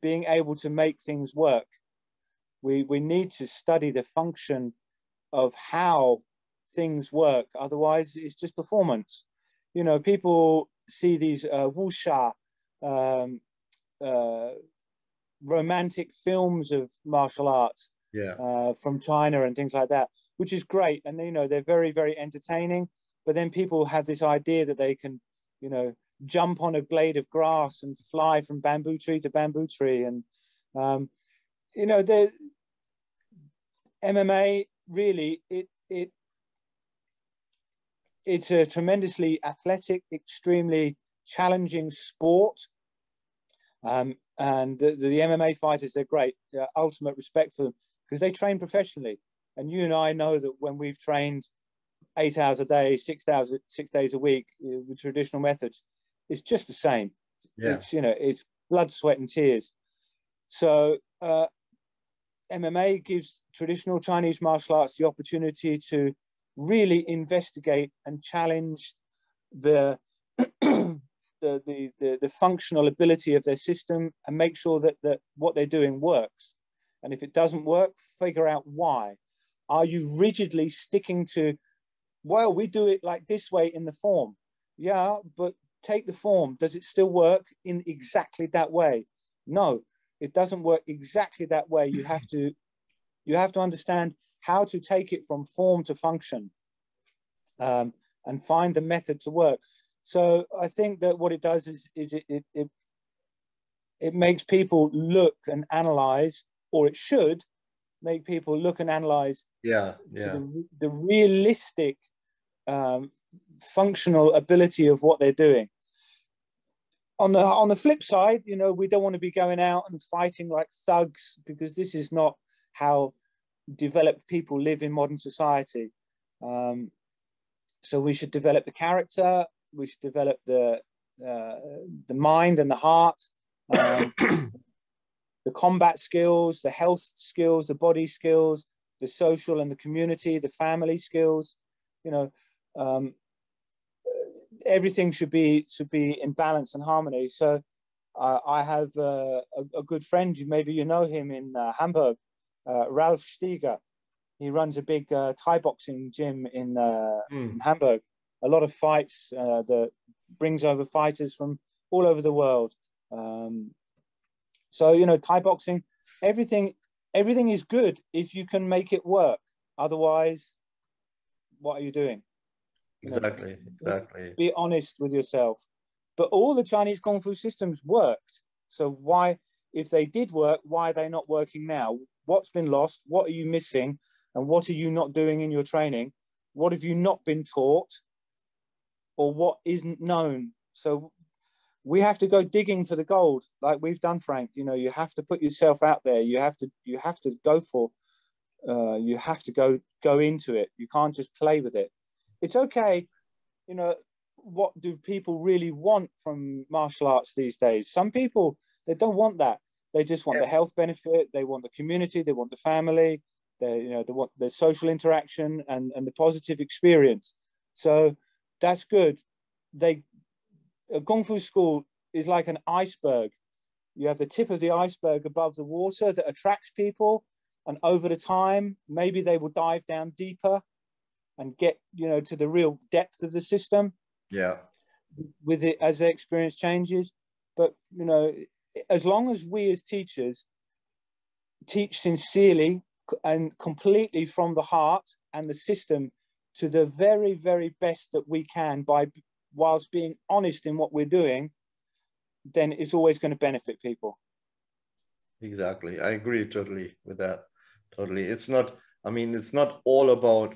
being able to make things work. We need to study the function of how things work. Otherwise, it's just performance. People see these wuxia, romantic films of martial arts, from China and things like that, which is great. And they're very, very entertaining. But then people have this idea that they can, jump on a blade of grass and fly from bamboo tree to bamboo tree. And the MMA really, it's a tremendously athletic, extremely challenging sport. And the MMA fighters, they're great. Ultimate respect for them because they train professionally. And you and I know that when we've trained 8 hours a day, 6 days a week with traditional methods, it's just the same. Yeah. It's blood, sweat, and tears. So MMA gives traditional Chinese martial arts the opportunity to really investigate and challenge the functional ability of their system and make sure that what they're doing works. And if it doesn't work, figure out why. Are you rigidly sticking to, well, we do it like this way in the form? Yeah, but take the form. Does it still work in exactly that way? No, it doesn't work exactly that way. You have to understand how to take it from form to function, and find the method to work. So I think that what it does is it makes people look and analyze, or it should make people look and analyze the realistic functional ability of what they're doing. On the flip side, we don't want to be going out and fighting like thugs, because this is not how developed people live in modern society. So we should develop the character, we should develop the mind and the heart, the combat skills, the health skills, the body skills, the social and the community, the family skills. Everything should be in balance and harmony. So I have a good friend, maybe you know him, in Hamburg, Ralf Steiger. He runs a big Thai boxing gym in Hamburg. A lot of fights that brings over fighters from all over the world. So Thai boxing, everything is good if you can make it work. Otherwise, what are you doing? Exactly. Be honest with yourself. But all the Chinese Kung Fu systems worked. So why, if they did work, why are they not working now? What's been lost? What are you missing? And what are you not doing in your training? What have you not been taught? Or what isn't known? So we have to go digging for the gold, like we've done, Frank. You have to put yourself out there. You have to go for. You have to go into it. You can't just play with it. It's okay. What do people really want from martial arts these days? Some people, they don't want that. They just want the health benefit. They want the community. They want the family. They want the social interaction and the positive experience. So that's good. A Kung Fu school is like an iceberg. You have the tip of the iceberg above the water that attracts people. And over the time, maybe they will dive down deeper and get to the real depth of the system. Yeah. With it, as their experience changes. But as long as we as teachers teach sincerely and completely from the heart and the system to the very, very best that we can, whilst being honest in what we're doing, then it's always going to benefit people. Exactly. I agree totally with that. Totally. It's not all about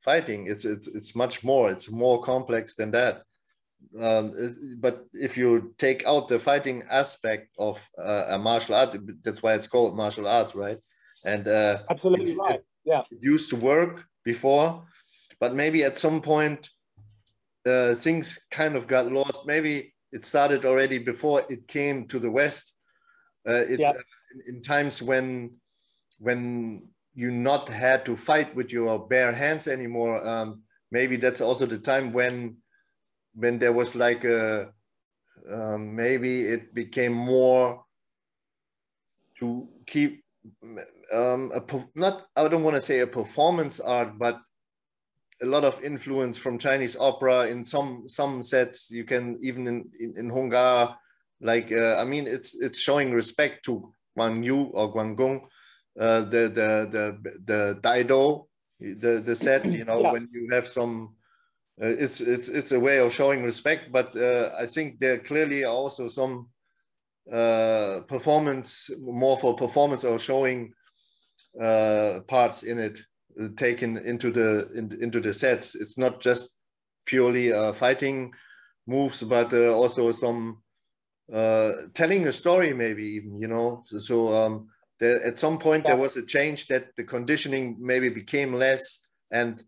fighting. It's much more. It's more complex than that. But if you take out the fighting aspect of a martial art, that's why it's called martial arts, right? And absolutely right. Yeah, it used to work before, but maybe at some point things kind of got lost. Maybe it started already before it came to the West, Yeah. In times when you not had to fight with your bare hands anymore, maybe that's also the time when there was like a maybe it became more to keep not, I don't want to say a performance art, but a lot of influence from Chinese opera in some sets. You can even in Honga, like I mean, it's showing respect to Guan Yu or Guan Gong, the Daido, the set. You know, Yeah. when you have some, it's a way of showing respect. But I think there clearly are also some performance, more for performance or showing parts in it, taken into the sets. It's not just purely fighting moves, but also some telling a story, maybe even, you know. So there, at some point there was a change that the conditioning maybe became less, and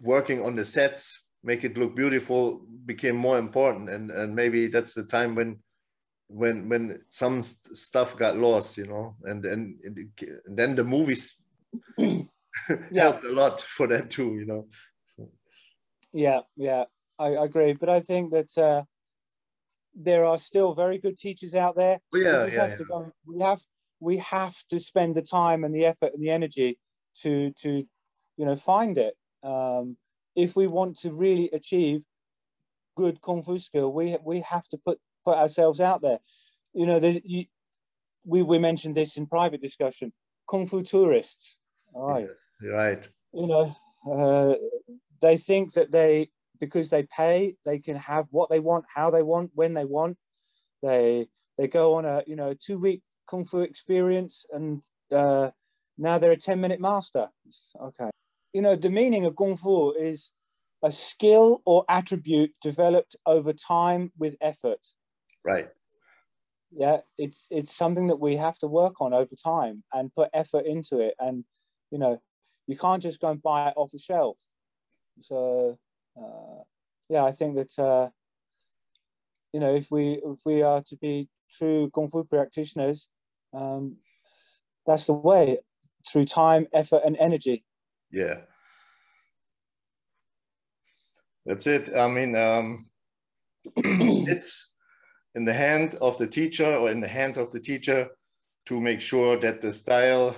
working on the sets, make it look beautiful, became more important, and maybe that's the time when some stuff got lost, you know, and then the movies helped a lot for that too, you know. Yeah, I agree. But I think that there are still very good teachers out there. Oh, yeah, We just have to go. We have to spend the time and the effort and the energy to you know, find it. If we want to really achieve good kung fu skill, we have to put ourselves out there. You know, we mentioned this in private discussion. Kung fu tourists, all right? Yes, right. You know, they think that because they pay, they can have what they want, how they want, when they want. They go on a 2-week kung fu experience, and now they're a 10-minute master. Okay, you know, the meaning of kung fu is a skill or attribute developed over time with effort. Right. Yeah, it's something that we have to work on over time and put effort into it. And you know, you can't just go and buy it off the shelf. So yeah, I think that you know, if we are to be true kung fu practitioners, that's the way, through time, effort, and energy. Yeah, that's it. I mean, it's in the hand of the teacher, or in the hands of the teacher, to make sure that the style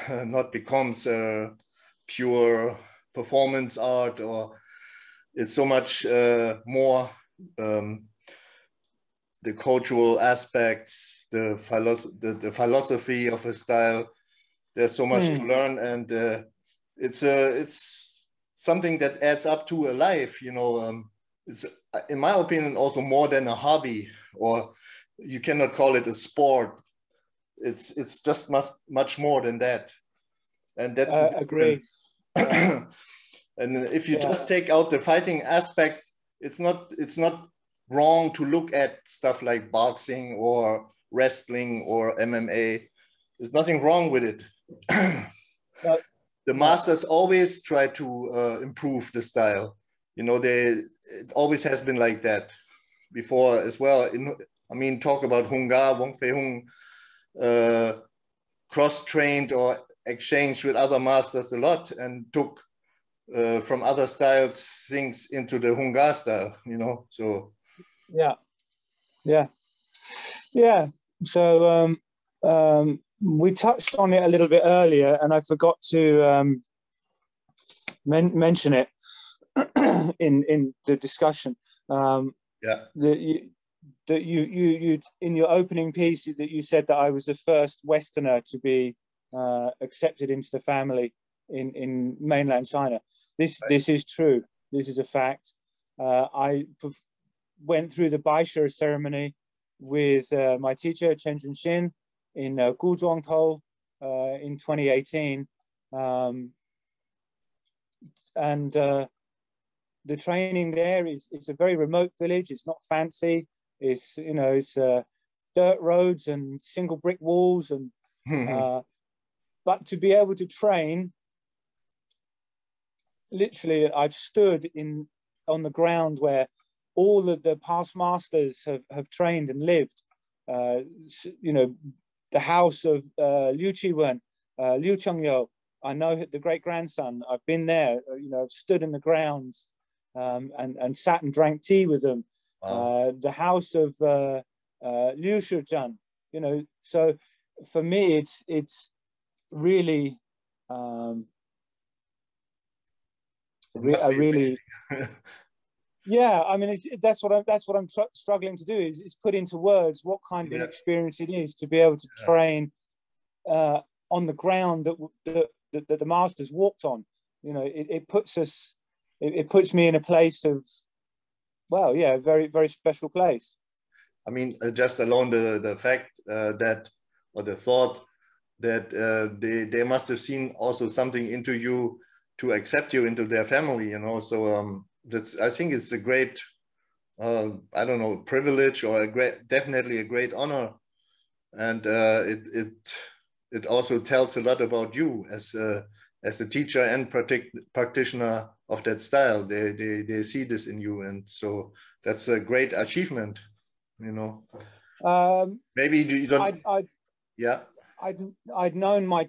not becomes pure performance art, or it's so much more the cultural aspects, the philosophy of a style. There's so much to learn, and it's something that adds up to a life, you know. It's, in my opinion, also more than a hobby, or you cannot call it a sport. It's just much more than that, and that's the difference. Agree. And if you just take out the fighting aspect, it's not wrong to look at stuff like boxing or wrestling or MMA. There's nothing wrong with it. The masters always try to improve the style. You know, it always has been like that before as well. I mean, talk about Hunga, Wong Fei Hung, cross-trained or exchanged with other masters a lot, and took from other styles things into the Hunga style, you know. So yeah. So we touched on it a little bit earlier, and I forgot to mention it in the discussion. That you in your opening piece, that you said that I was the first Westerner to be accepted into the family in mainland China. This is true. This is a fact. I went through the Baisha ceremony with my teacher Chen Junxin in Guzhuangtou in 2018, and the training there is a very remote village. It's not fancy. It's, you know, it's dirt roads and single brick walls, and but to be able to train, literally, I've stood on the ground where all of the past masters have trained and lived, you know, the house of Liu Qiwen, Liu Chongyou. I know the great grandson. I've been there. You know, I've stood in the grounds and sat and drank tea with them. Wow. The house of Liu Shizhan. You know, so for me, it's really a really. Yeah, I mean, that's what I'm struggling to do is put into words what kind of an experience it is to be able to train on the ground that the masters walked on. You know, it puts me in a place of, well, yeah, very, very special place. I mean, just alone the fact that, or the thought that they must have seen also something into you to accept you into their family, you know. So I think it's a great, I don't know, privilege, or definitely a great honor, and it also tells a lot about you as a teacher and practitioner of that style. They see this in you, and so that's a great achievement, you know. Maybe you don't. Yeah. I'd known my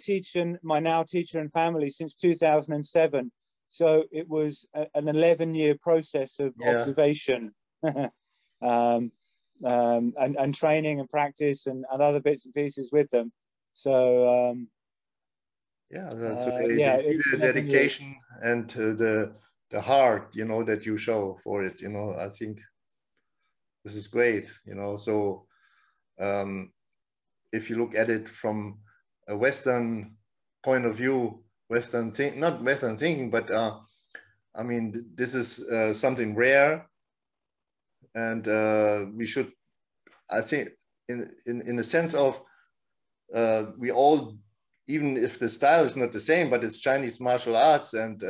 now teacher and family since 2007. So it was an 11-year process of observation and training and practice and other bits and pieces with them. So so they see the dedication and the heart, you know, that you show for it. You know, I think this is great. You know, so if you look at it from a Western point of view, not Western thinking, but I mean, this is something rare, and we should, I think, in a sense of we all, even if the style is not the same, but it's Chinese martial arts, and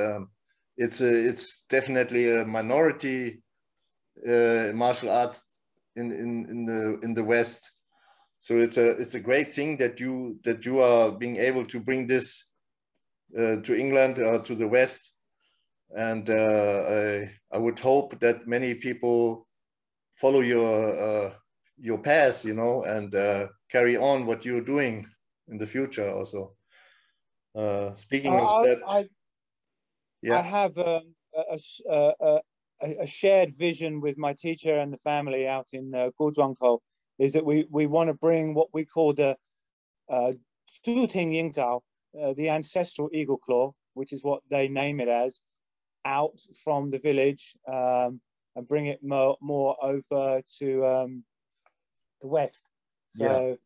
it's definitely a minority martial arts in the West. So it's a great thing that you are being able to bring this to England, to the West, and I would hope that many people follow your path, you know, and carry on what you're doing in the future also. Speaking of that, I have a shared vision with my teacher and the family out in Guozhuangkou, is that we want to bring what we call the the ancestral eagle claw, which is what they name it as, out from the village and bring it more over to the West. So,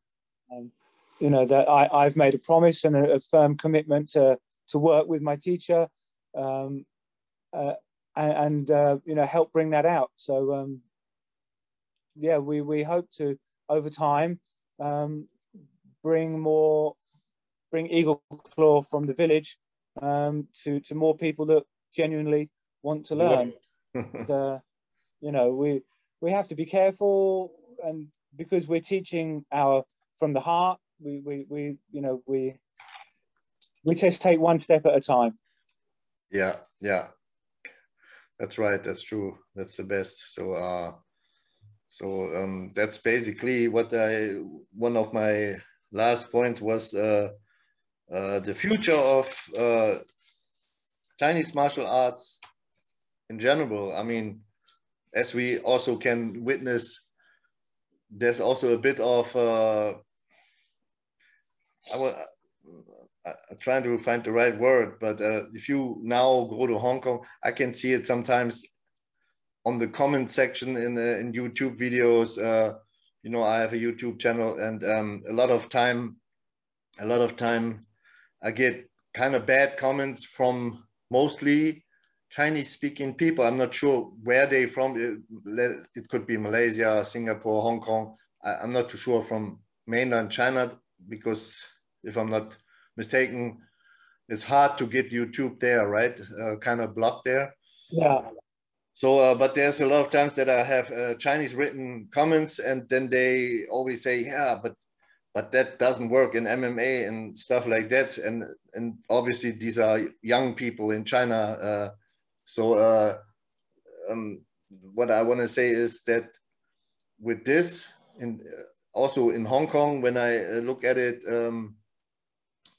you know, that I've made a promise and a firm commitment to work with my teacher and you know, help bring that out. So, yeah, we hope to, over time, bring eagle claw from the village to more people that genuinely want to learn. You know, we have to be careful, and because we're teaching from the heart, we you know, we just take one step at a time. Yeah, that's right, that's true, that's the best. So that's basically what one of my last points was, the future of Chinese martial arts in general. I mean, as we also can witness, there's also a bit of I'm trying to find the right word, but if you now go to Hong Kong, I can see it sometimes on the comment section in YouTube videos. You know, I have a YouTube channel, and a lot of time I get kind of bad comments from mostly Chinese-speaking people. I'm not sure where they're from. It could be Malaysia, Singapore, Hong Kong. I'm not too sure from mainland China, because if I'm not mistaken, it's hard to get YouTube there, right? Kind of blocked there. Yeah. So, but there's a lot of times that I have Chinese written comments, and then they always say, yeah, but that doesn't work in MMA and stuff like that. And obviously these are young people in China. What I want to say is that with this, also in Hong Kong, when I look at it,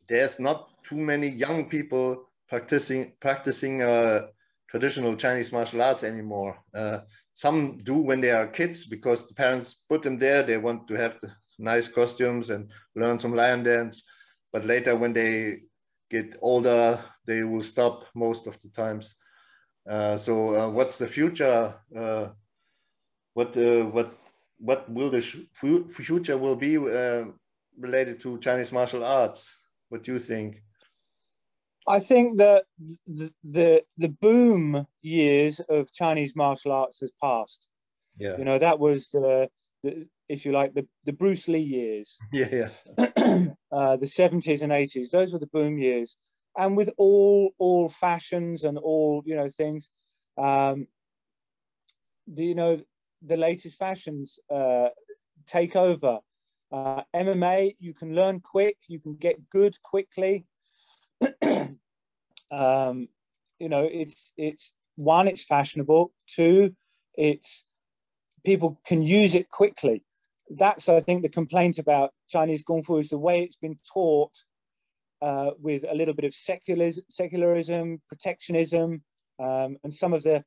there's not too many young people practicing traditional Chinese martial arts anymore. Some do when they are kids because the parents put them there. They want to have the nice costumes and learn some lion dance. But later when they get older, they will stop most of the times. So what's the future? What will the future will be related to Chinese martial arts? What do you think? I think that the boom years of Chinese martial arts has passed. Yeah. You know, that was the if you like, the Bruce Lee years. Yeah, yeah. The 70s and 80s, those were the boom years. And with all fashions and all, you know, things, the latest fashions take over. MMA, you can learn quick, you can get good quickly. You know, it's one, it's fashionable. Two, it's people can use it quickly. That's, I think, the complaint about Chinese Kung Fu is the way it's been taught, with a little bit of secularism, protectionism, and some of the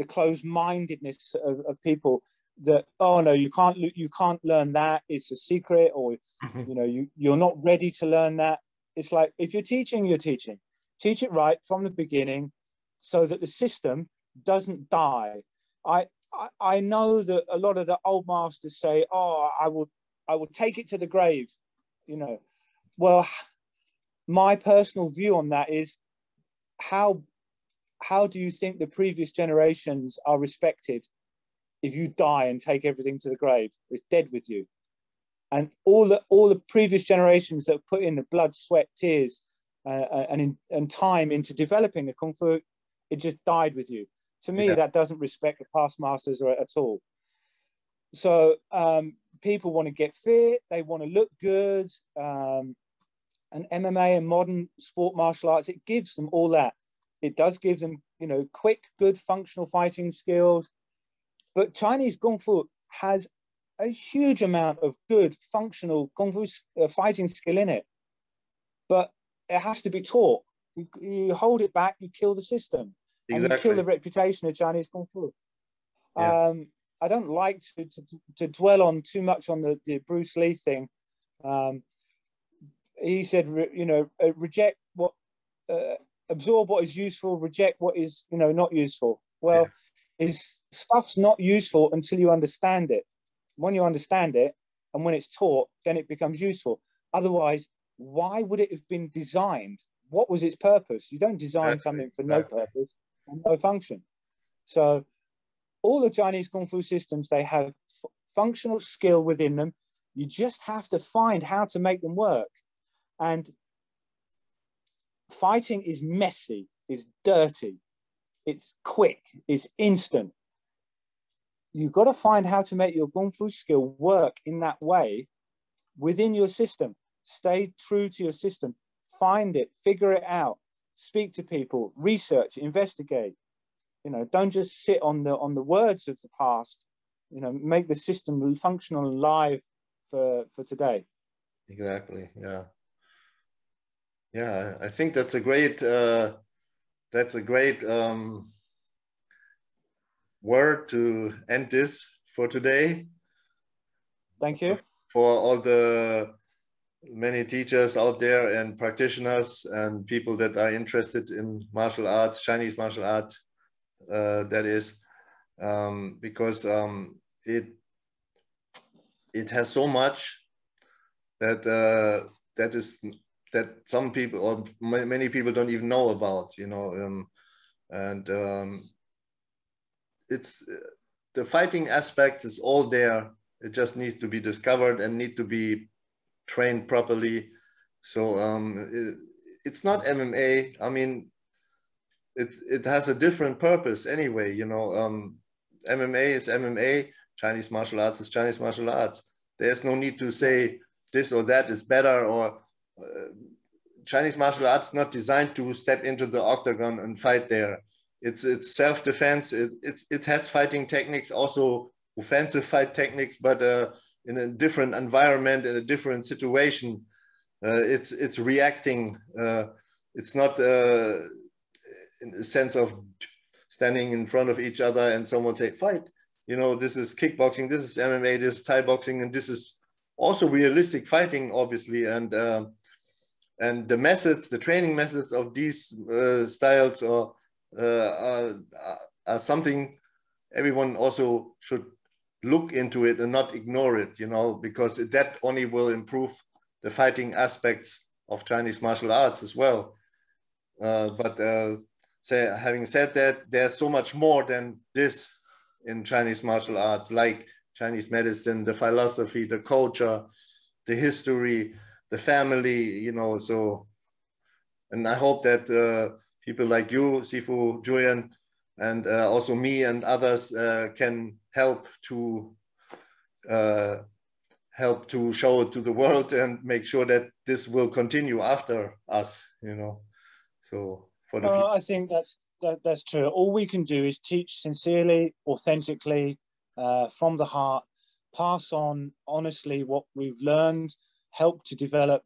closed-mindedness of people. That, oh no, you can't learn that, it's a secret, or you know, you're not ready to learn that. It's like, if you're teaching, teach it right from the beginning, so that the system doesn't die. I know that a lot of the old masters say, oh, I will take it to the grave, you know. Well, my personal view on that is, how do you think the previous generations are respected if you die and take everything to the grave? It's dead with you. And all the previous generations that put in the blood, sweat, tears, and time into developing the Kung Fu, it just died with you. To me, that doesn't respect the past masters at all. So people want to get fit, they want to look good, and MMA and modern sport martial arts, it gives them all that. It does give them, you know, quick, good, functional fighting skills. But Chinese Kung Fu has a huge amount of good, functional Kung Fu fighting skill in it. But it has to be taught. You hold it back, you kill the system. Exactly. And you kill the reputation of Chinese Kung Fu. Yeah. I don't like to dwell on too much on the Bruce Lee thing. He said, you know, reject what, absorb what is useful, reject what is, you know, not useful. Well, stuff's not useful until you understand it. When you understand it, and when it's taught, then it becomes useful. Otherwise, why would it have been designed? What was its purpose? You don't design something for no purpose and no function. So all the Chinese Kung Fu systems, they have functional skill within them. You just have to find how to make them work. And fighting is messy, it's dirty, it's quick, it's instant. You've got to find how to make your Kung Fu skill work in that way within your system. Stay true to your system. Find it, figure it out, speak to people, research, investigate. You know, don't just sit on the words of the past. You know, make the system functional and live for today. Exactly. Yeah. Yeah, I think that's a great word to end this for today. Thank you. For all the many teachers out there and practitioners and people that are interested in martial arts, Chinese martial art, that is, because it has so much that that some people or many people don't even know about, you know, it's the fighting aspects is all there. It just needs to be discovered and need to be trained properly. So it's not MMA. I mean, it has a different purpose anyway, you know. MMA is MMA, Chinese martial arts is Chinese martial arts. There's no need to say this or that is better, or Chinese martial arts not designed to step into the octagon and fight there. It's self-defense. It has fighting techniques, also offensive fight techniques, but in a different environment, in a different situation, it's reacting. It's not in the sense of standing in front of each other and someone say, fight. You know, this is kickboxing, this is MMA, this is Thai boxing, and this is also realistic fighting, obviously. And the methods, the training methods of these styles are something everyone also should look into it and not ignore it, you know, because that only will improve the fighting aspects of Chinese martial arts as well. Having said that, there's so much more than this in Chinese martial arts, like Chinese medicine, the philosophy, the culture, the history, the family, you know. So, and I hope that people like you, Sifu Julian, and also me and others can help to show it to the world and make sure that this will continue after us, you know. So for the I think that's true. All we can do is teach sincerely, authentically, from the heart, pass on honestly what we've learned, help to develop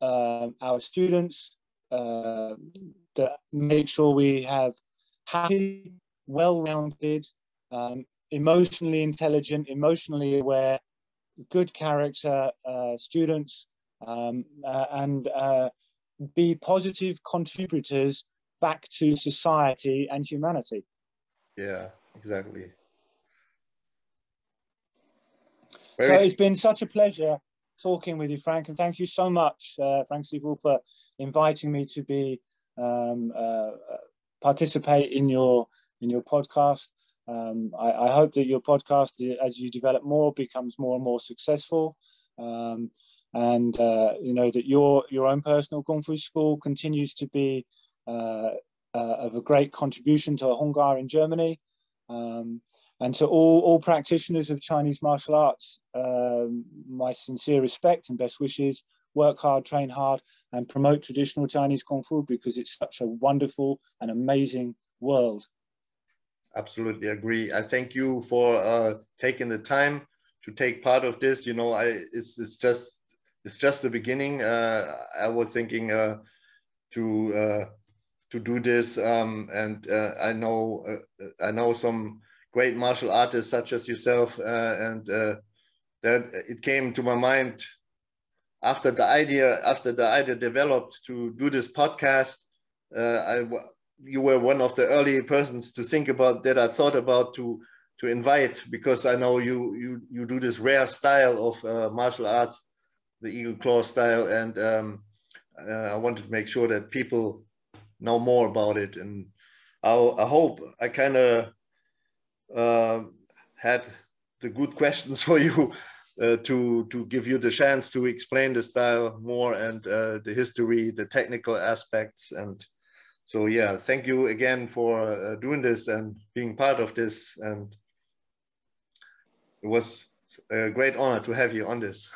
our students, make sure we have happy, well-rounded, emotionally intelligent, emotionally aware, good character students, and be positive contributors back to society and humanity. Yeah, exactly. So it's been such a pleasure talking with you, Frank, and thank you so much, Frank Sifu, for inviting me to be participate in your podcast. I hope that your podcast, as you develop more, becomes more and more successful, and you know, that your own personal Kung Fu school continues to be of a great contribution to Hung Gar in Germany, and to all practitioners of Chinese martial arts, my sincere respect and best wishes. Work hard, train hard, and promote traditional Chinese Kung Fu, because it's such a wonderful and amazing world. Absolutely agree. I thank you for taking the time to take part of this. You know, it's just the beginning. I was thinking to do this, and I know some great martial artists such as yourself, and that it came to my mind after the idea developed to do this podcast. You were one of the early persons to think about that. I thought about to invite, because I know you do this rare style of martial arts, the Eagle Claw style, and I wanted to make sure that people know more about it. And I hope I kind of had the good questions for you to give you the chance to explain the style more, and the history, the technical aspects. And so, yeah, thank you again for doing this and being part of this. And it was a great honor to have you on this.